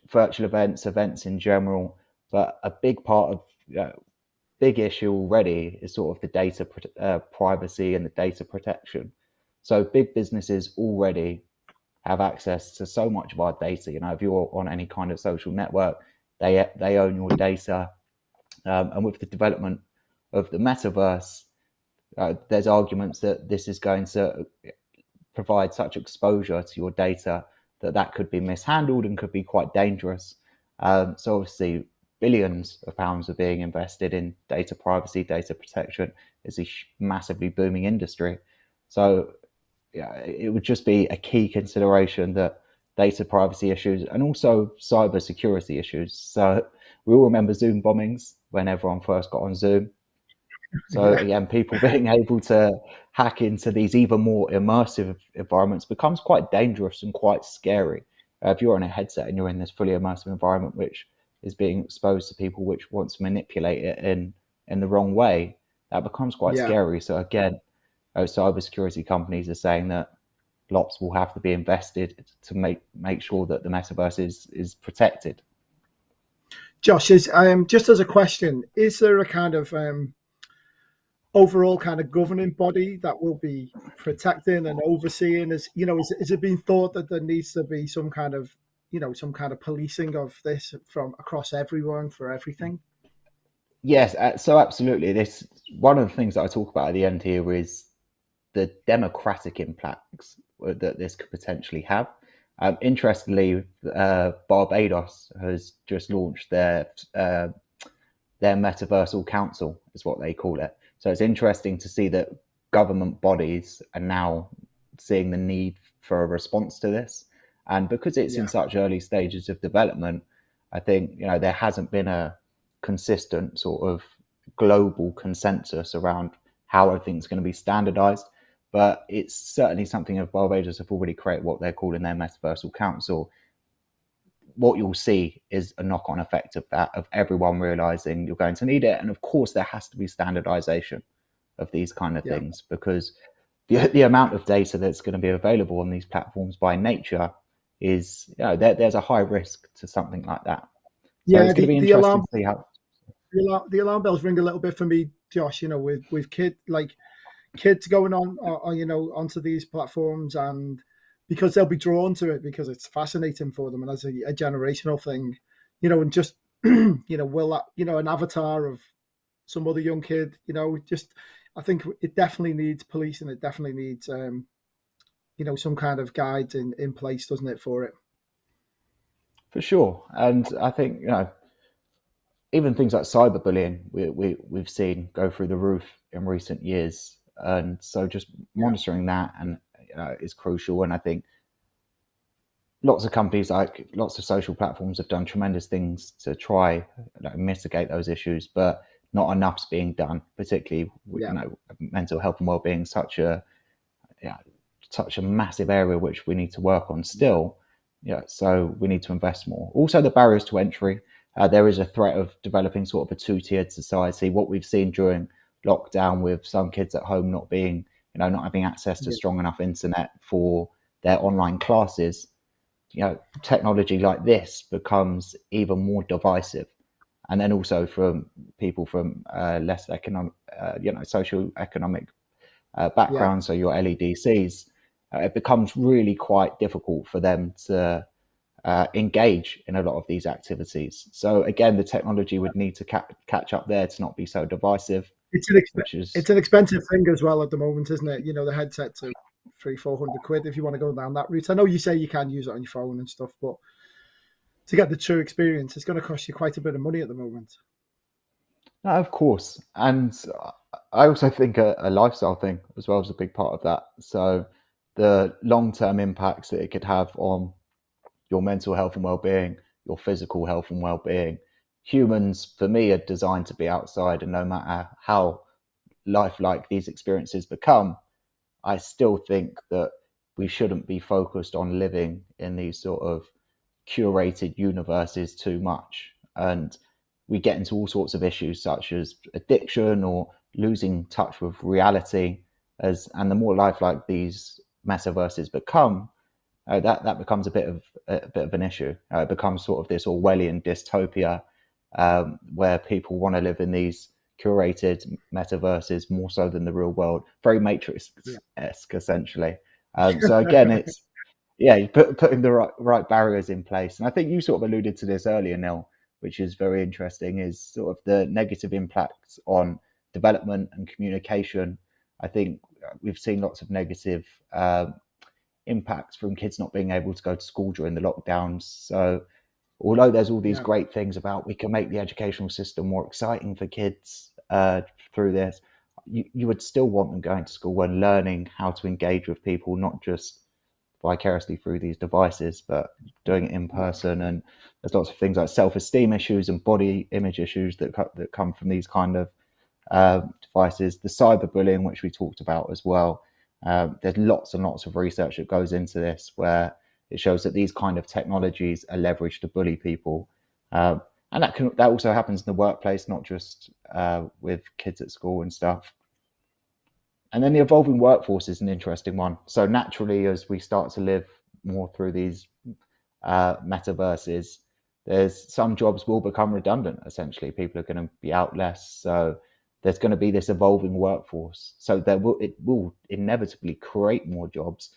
virtual events in general. But a big part of big issue already is sort of the data privacy and the data protection. So big businesses already have access to so much of our data. If you're on any kind of social network, they own your data. And with the development of the metaverse, there's arguments that this is going to provide such exposure to your data that could be mishandled and could be quite dangerous. So obviously, billions of pounds are being invested in data privacy, data protection. It's a massively booming industry. So yeah, it would just be a key consideration that data privacy issues and also cyber security issues. So we all remember Zoom bombings when everyone first got on Zoom. So Yeah, again, people being able to hack into these even more immersive environments becomes quite dangerous and quite scary. If you're on a headset and you're in this fully immersive environment, which is being exposed to people which want to manipulate it in the wrong way, that becomes quite yeah. scary. So again, cybersecurity companies are saying that lots will have to be invested to make sure that the metaverse is protected. Josh, is just as a question, is there a kind of overall kind of governing body that will be protecting and overseeing? Is it being thought that there needs to be some kind of some kind of policing of this from across everyone for everything? Yes, so absolutely. This one of the things that I talk about at the end here is the democratic impacts that this could potentially have. Interestingly, Barbados has just launched their metaversal council, is what they call it. So it's interesting to see that government bodies are now seeing the need for a response to this, and because it's in Yeah, such early stages of development, I think there hasn't been a consistent sort of global consensus around how everything's going to be standardized. But it's certainly something that Barbados have already created what they're calling their Metaversal Council. What you'll see is a knock-on effect of that, of everyone realizing you're going to need it. And of course, there has to be standardization of these kind of yeah. things because the amount of data that's going to be available on these platforms by nature is, there's a high risk to something like that. So Yeah, it's going to be the interesting alarm to see how. the alarm bells ring a little bit for me, Josh. With kids going on, onto these platforms, and because they'll be drawn to it because it's fascinating for them, and as a generational thing, and just will that an avatar of some other young kid, just I think it definitely needs police and it definitely needs some kind of guide in place, doesn't it, for it? For sure. And I think, even things like cyberbullying, we've seen go through the roof in recent years. And so just Yeah, monitoring that and is crucial. And I think lots of companies, like lots of social platforms, have done tremendous things to try mitigate those issues, but not enough's being done, particularly yeah, mental health and well-being, yeah, such a massive area which we need to work on still. Yeah, so we need to invest more. Also, the barriers to entry. There is a threat of developing sort of a two-tiered society. What we've seen during lockdown, with some kids at home not having access to yeah, strong enough internet for their online classes, technology like this becomes even more divisive. And then also from people from less economic, social economic yeah. backgrounds, so your LEDCs, it becomes really quite difficult for them to engage in a lot of these activities. So again, the technology would need to catch up there to not be so divisive, It's an which is it's an expensive thing as well at the moment, isn't it? The headsets are 300-400 quid if you want to go down that route. I know you say you can use it on your phone and stuff, but to get the true experience, it's going to cost you quite a bit of money at the moment. no, of course. And I also think a lifestyle thing as well is a big part of that. So the long-term impacts that it could have on your mental health and well-being, your physical health and well-being. Humans, for me, are designed to be outside, and no matter how lifelike these experiences become, I still think that we shouldn't be focused on living in these sort of curated universes too much. And we get into all sorts of issues such as addiction or losing touch with reality, and the more lifelike these metaverses become, that becomes a bit of an issue. It becomes sort of this Orwellian dystopia, where people want to live in these curated metaverses more so than the real world, very Matrix-esque essentially. So again, it's putting the right barriers in place. And I think you sort of alluded to this earlier, Neil, which is very interesting, is sort of the negative impacts on development and communication. I think we've seen lots of negative impacts from kids not being able to go to school during the lockdowns. So although there's all these great things about we can make the educational system more exciting for kids through this, you would still want them going to school and learning how to engage with people, not just vicariously through these devices, but doing it in person. And there's lots of things like self-esteem issues and body image issues that come from these kind of devices. The cyberbullying, which we talked about as well. There's lots and lots of research that goes into this, where it shows that these kind of technologies are leveraged to bully people, and that also happens in the workplace, not just with kids at school and stuff. And then the evolving workforce is an interesting one. So naturally, as we start to live more through these metaverses, there's some jobs will become redundant. Essentially, people are going to be out less. So there's going to be this evolving workforce. So it will inevitably create more jobs.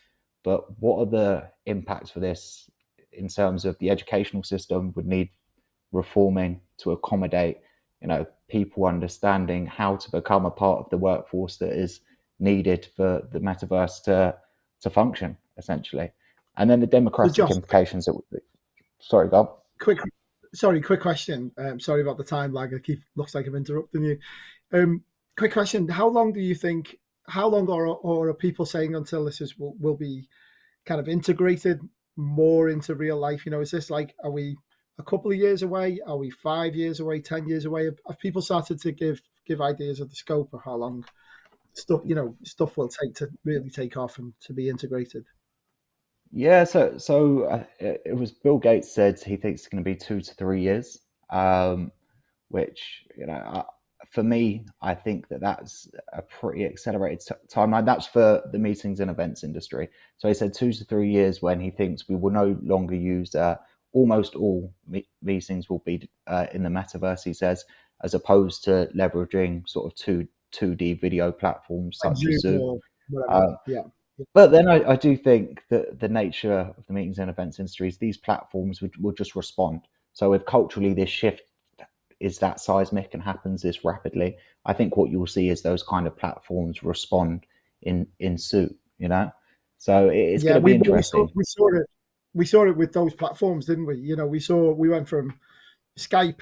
But what are the impacts for this in terms of the educational system would need reforming to accommodate, people understanding how to become a part of the workforce that is needed for the metaverse to function, essentially. And then the democratic implications that would be. Sorry, Bob. Quick question. Sorry about the time lag. Looks like I'm interrupting you. Quick question. How long are people saying until this will be kind of integrated more into real life? Is this like, are we a couple of years away? Are we 5 years away, 10 years away? Have people started to give ideas of the scope of how long stuff will take to really take off and to be integrated? Yeah, so it was Bill Gates said he thinks it's going to be 2 to 3 years, which for me, I think that's a pretty accelerated timeline. That's for the meetings and events industry. So he said 2 to 3 years when he thinks we will no longer use almost all meetings will be in the metaverse, he says, as opposed to leveraging sort of 2D video platforms such as Zoom. But then I do think that the nature of the meetings and events industries, these platforms will just respond. So if culturally this shift is that seismic and happens this rapidly, I think what you'll see is those kind of platforms respond in suit, So it's going to be interesting. We saw it with those platforms, didn't we? We went from Skype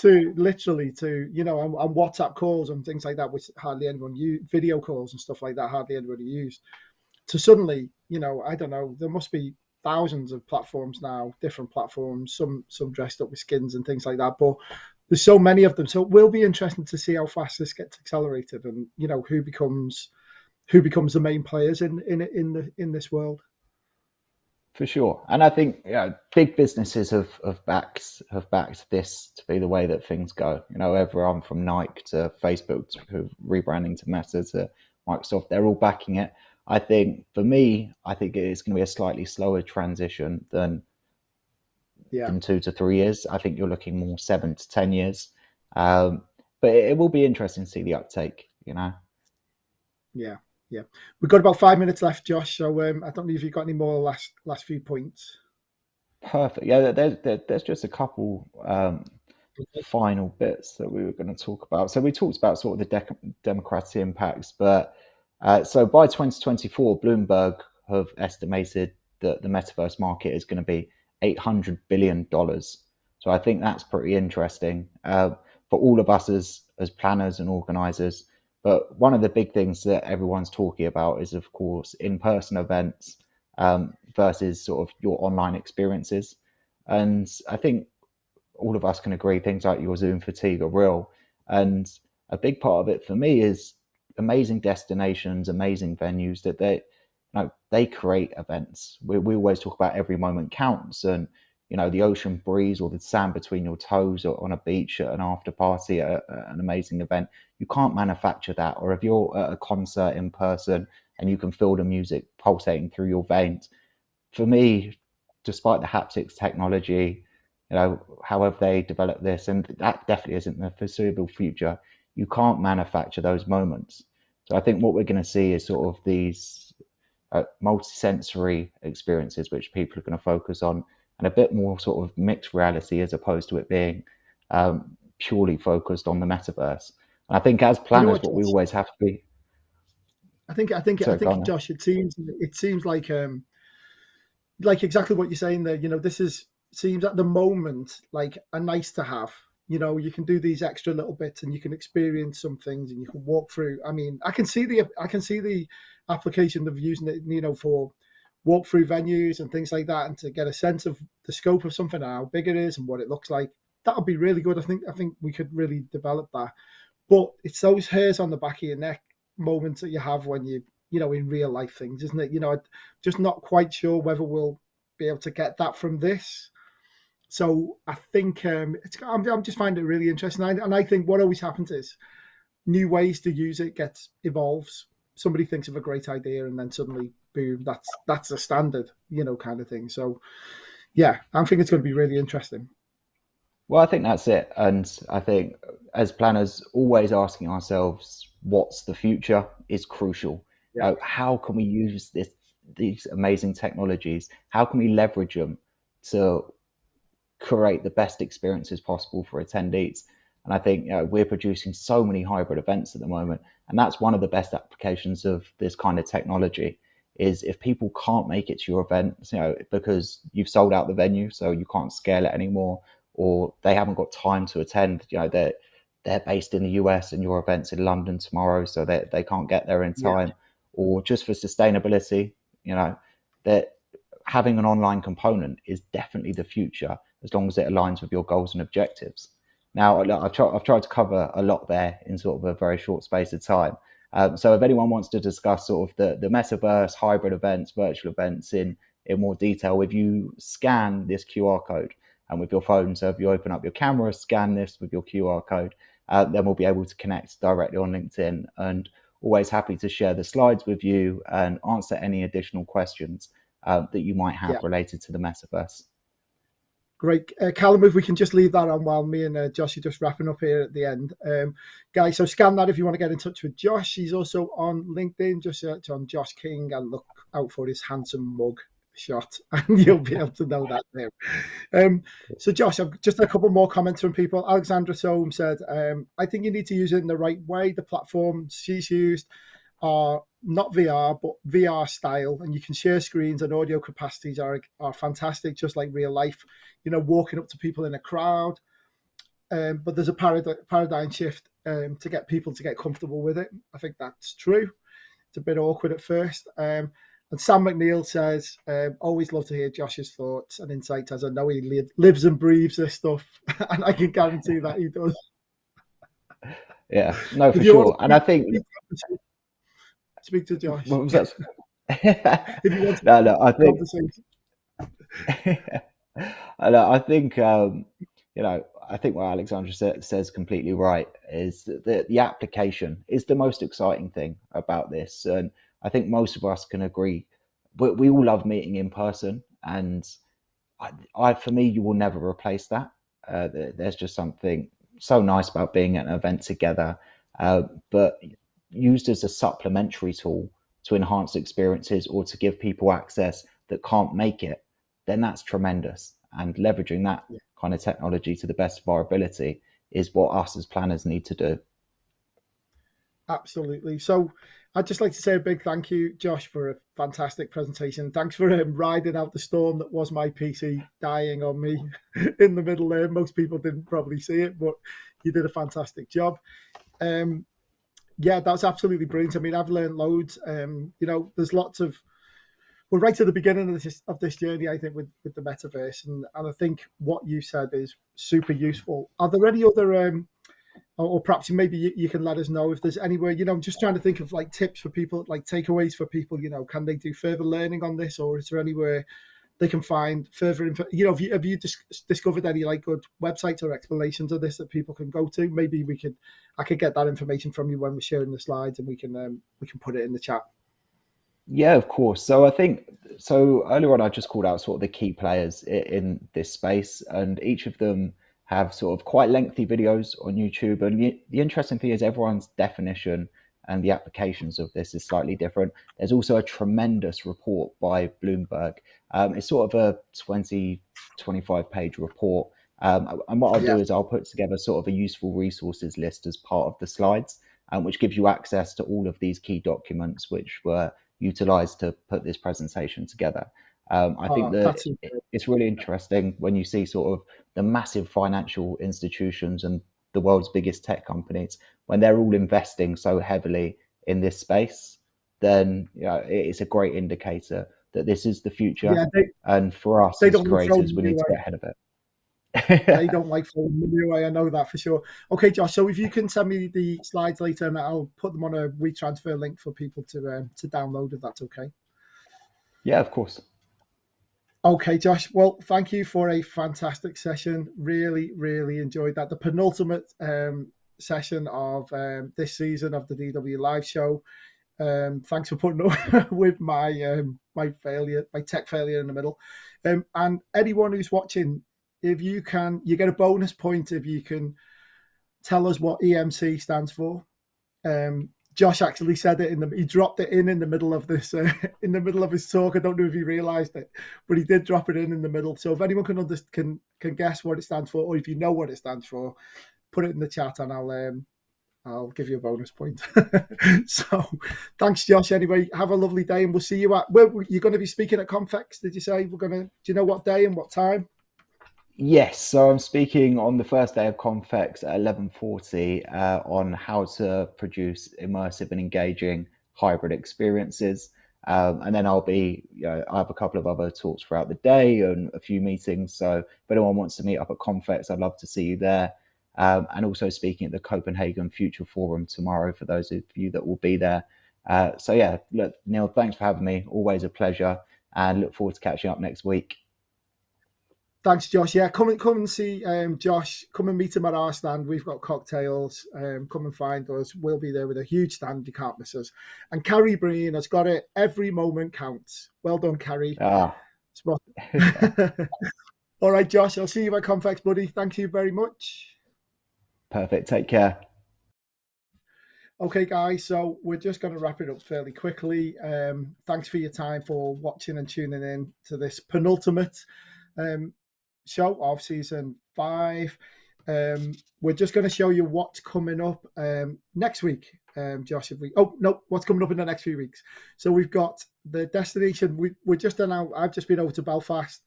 to literally to on WhatsApp calls and things like that, which hardly anyone used, video calls and stuff like that, hardly anybody used, to suddenly, I don't know, there must be thousands of platforms now, different platforms, some dressed up with skins and things like that, but there's so many of them. So it will be interesting to see how fast this gets accelerated, and who becomes the main players in this world. For sure. And I think big businesses have backed this to be the way that things go. Everyone from Nike to Facebook to rebranding to Meta to Microsoft, they're all backing it. I think for me, it is going to be a slightly slower transition than 2 to 3 years. I think you're looking more 7 to 10 years. But it will be interesting to see the uptake, Yeah. We've got about 5 minutes left, Josh. So I don't know if you've got any more last few points. Perfect. Yeah, there's just a couple final bits that we were going to talk about. So we talked about sort of the democratic impacts, but so by 2024, Bloomberg have estimated that the metaverse market is going to be $800 billion. So I think that's pretty interesting for all of us as planners and organizers. But one of the big things that everyone's talking about is, of course, in-person events versus sort of your online experiences. And I think all of us can agree things like your Zoom fatigue are real. And a big part of it for me is amazing destinations, amazing venues that they create events. We always talk about every moment counts, and the ocean breeze or the sand between your toes, or on a beach at an after party at an amazing event. You can't manufacture that. Or if you're at a concert in person and you can feel the music pulsating through your veins, for me, despite the haptics technology, however they develop this, and that definitely isn't the foreseeable future, you can't manufacture those moments. So I think what we're going to see is sort of these multi-sensory experiences, which people are going to focus on, and a bit more sort of mixed reality, as opposed to it being purely focused on the metaverse. And I think as planners, what we always have to be. I think, Josh, it seems like exactly what you're saying there. Seems at the moment like a nice to have. You can do these extra little bits, and you can experience some things, and you can walk through. I mean, I can see the application of using it, for walk through venues and things like that, and to get a sense of the scope of something and how big it is and what it looks like. That would be really good. I think we could really develop that. But it's those hairs on the back of your neck moments that you have when in real life things, isn't it? I'm just not quite sure whether we'll be able to get that from this. So I think I'm just finding it really interesting. And I think what always happens is new ways to use it evolves. Somebody thinks of a great idea, and then suddenly, boom, that's a standard, kind of thing. So yeah, I think it's going to be really interesting. Well, I think that's it. And I think as planners, always asking ourselves, what's the future is crucial. Yeah. How can we use these amazing technologies? How can we leverage them to create the best experiences possible for attendees? And I think we're producing so many hybrid events at the moment. And that's one of the best applications of this kind of technology, is if people can't make it to your event, because you've sold out the venue, so you can't scale it anymore, or they haven't got time to attend, they're based in the US and your event's in London tomorrow, so they can't get there in time, or just for sustainability, that having an online component is definitely the future, as long as it aligns with your goals and objectives. Now, I've tried to cover a lot there in sort of a very short space of time. So if anyone wants to discuss sort of the metaverse, hybrid events, virtual events in more detail, if you scan this QR code and with your phone, so if you open up your camera, scan this with your QR code, then we'll be able to connect directly on LinkedIn. And always happy to share the slides with you and answer any additional questions that you might have related to the metaverse. Great. Callum, if we can just leave that on while me and Josh are just wrapping up here at the end. Guys, so scan that if you want to get in touch with Josh. He's also on LinkedIn. Just search on Josh King and look out for his handsome mug shot, and you'll be able to know that now. So Josh, I've just a couple more comments from people. Alexandra Soam said, I think you need to use it in the right way. The platforms she's used are not VR, but VR style, and you can share screens, and audio capacities are fantastic, just like real life, walking up to people in a crowd. But there's a paradigm shift to get people to get comfortable with it. I think that's true. It's a bit awkward at first. And Sam McNeil says, always love to hear Josh's thoughts and insights, as I know he lives and breathes this stuff, and I can guarantee that he does. Yeah, no, for sure. And I think... Speak to Josh. What was that? If you want to I think... I think what Alexandra says completely right, is that the application is the most exciting thing about this. And I think most of us can agree. We all love meeting in person, and for me, you will never replace that. There's just something so nice about being at an event together, but used as a supplementary tool to enhance experiences or to give people access that can't make it, then that's tremendous. And leveraging that kind of technology to the best of our ability is what us as planners need to do. Absolutely. So I'd just like to say a big thank you, Josh, for a fantastic presentation. Thanks for riding out the storm that was my PC dying on me in the middle there. Most people didn't probably see it, but you did a fantastic job. Yeah, that's absolutely brilliant. I mean, I've learned loads. There's lots of... We're right at the beginning of this journey, I think, with the metaverse. And I think what you said is super useful. Are there any other... or perhaps maybe you can let us know if there's anywhere, I'm just trying to think of like tips for people, like takeaways for people, can they do further learning on this, or is there anywhere they can find further info. Have you discovered any like good websites or explanations of this that people can go to? Maybe I could get that information from you when we're sharing the slides, and we can put it in the chat. Yeah, of course. So I think earlier on I just called out sort of the key players in this space, and each of them have sort of quite lengthy videos on YouTube. And the interesting thing is everyone's definition and the applications of this is slightly different. There's also a tremendous report by Bloomberg. It's sort of a 25 page report. And what I'll do is I'll put together sort of a useful resources list as part of the slides, which gives you access to all of these key documents which were utilized to put this presentation together. I think that it's really interesting when you see sort of the massive financial institutions and the world's biggest tech companies, when they're all investing so heavily in this space, then it's a great indicator that this is the future. Yeah, and for us as creators, we need to get ahead of it. They don't like throwing money away. I know that for sure. Okay, Josh. So if you can send me the slides later, and I'll put them on a WeTransfer link for people to download, if that's okay. Yeah, of course. Okay, Josh. Well, thank you for a fantastic session. Really, really enjoyed that. The penultimate session of this season of the DW Live Show. Thanks for putting up with my tech failure in the middle. And anyone who's watching, if you can, you get a bonus point if you can tell us what EMC stands for. Josh actually said it he dropped it in the middle of this, in the middle of his talk. I don't know if he realised it, but he did drop it in the middle. So if anyone can guess what it stands for, or if you know what it stands for, put it in the chat, and I'll give you a bonus point. So thanks, Josh. Anyway, have a lovely day, and we'll see you you're going to be speaking at Confex, did you say? Do you know what day and what time? Yes, so I'm speaking on the first day of Confex at 11:40 on how to produce immersive and engaging hybrid experiences. And then I have a couple of other talks throughout the day and a few meetings. So if anyone wants to meet up at Confex, I'd love to see you there. And also speaking at the Copenhagen Future Forum tomorrow for those of you that will be there. So yeah, look, Neil, thanks for having me. Always a pleasure, and look forward to catching up next week. Thanks, Josh. Yeah, come and see Josh. Come and meet him at our stand. We've got cocktails. Come and find us. We'll be there with a huge stand. You can't miss us. And Carrie Breen has got it. Every moment counts. Well done, Carrie. All right, Josh. I'll see you at Confex, buddy. Thank you very much. Perfect. Take care. Okay, guys, so we're just going to wrap it up fairly quickly. Thanks for your time for watching and tuning in to this penultimate show of season 5. We're just going to show you what's coming up next week, Josh. What's coming up in the next few weeks? So we've got the destination. We're just announced. I've just been over to Belfast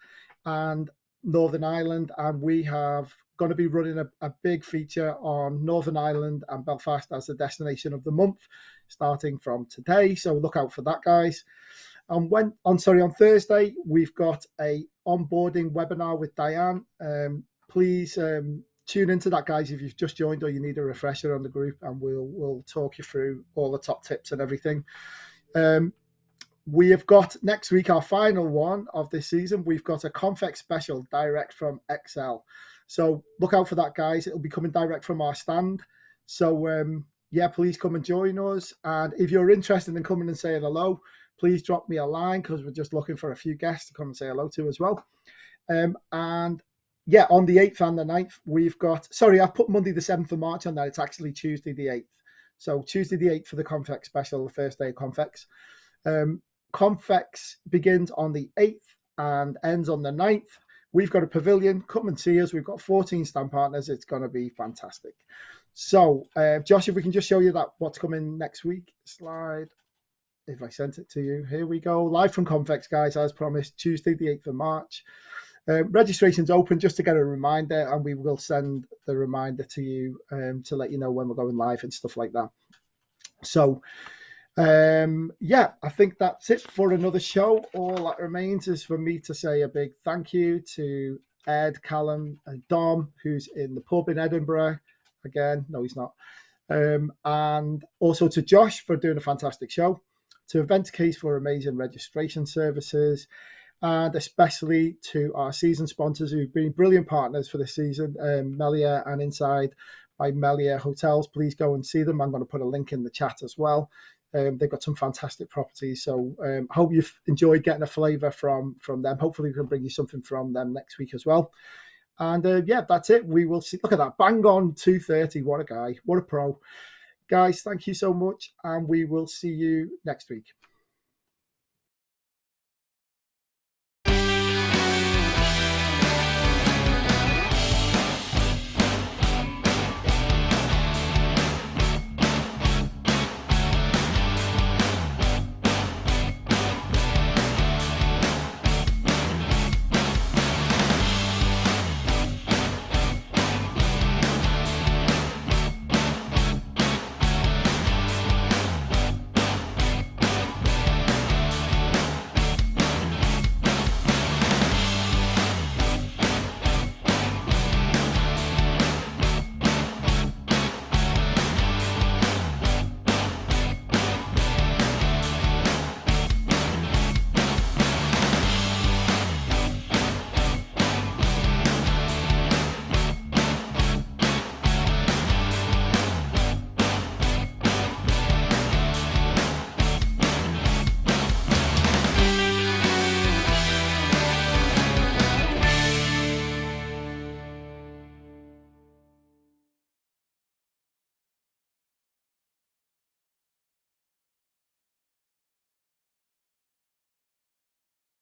and Northern Ireland, and we have going to be running a big feature on Northern Ireland and Belfast as the destination of the month, starting from today. So look out for that, guys. On Thursday, we've got a onboarding webinar with Diane. Please tune into that, guys, if you've just joined or you need a refresher on the group, and we'll talk you through all the top tips and everything. We have got next week our final one of this season. We've got a Confex special direct from Excel. So look out for that, guys. It'll be coming direct from our stand. So please come and join us. And if you're interested in coming and saying hello, please drop me a line, because we're just looking for a few guests to come and say hello to as well. And on the 8th and the 9th, we've got, I've put Monday the 7th of March on there. It's actually Tuesday the 8th. So Tuesday the 8th for the Confex special, the first day of Confex. Confex begins on the 8th and ends on the 9th. We've got a pavilion. Come and see us. We've got 14 stand partners. It's going to be fantastic. So, Josh, if we can just show you what's coming next week. Slide. If I sent it to you, here we go. Live from Confex, guys, as promised, Tuesday, the 8th of March. Registration's open, just to get a reminder, and we will send the reminder to you to let you know when we're going live and stuff like that. So, I think that's it for another show. All that remains is for me to say a big thank you to Ed, Callum, and Dom, who's in the pub in Edinburgh. Again, no, he's not. And also to Josh for doing a fantastic show. To Event Case for amazing registration services, and especially to our season sponsors who've been brilliant partners for this season, Melia and Inside by Melia Hotels. Please go and see them. I'm going to put a link in the chat as well. They've got some fantastic properties, so I hope you've enjoyed getting a flavour from them. Hopefully we can bring you something from them next week as well. And yeah, that's it. We will see. Look at that, bang on 2:30. What a guy, what a pro. Guys, thank you so much, and we will see you next week.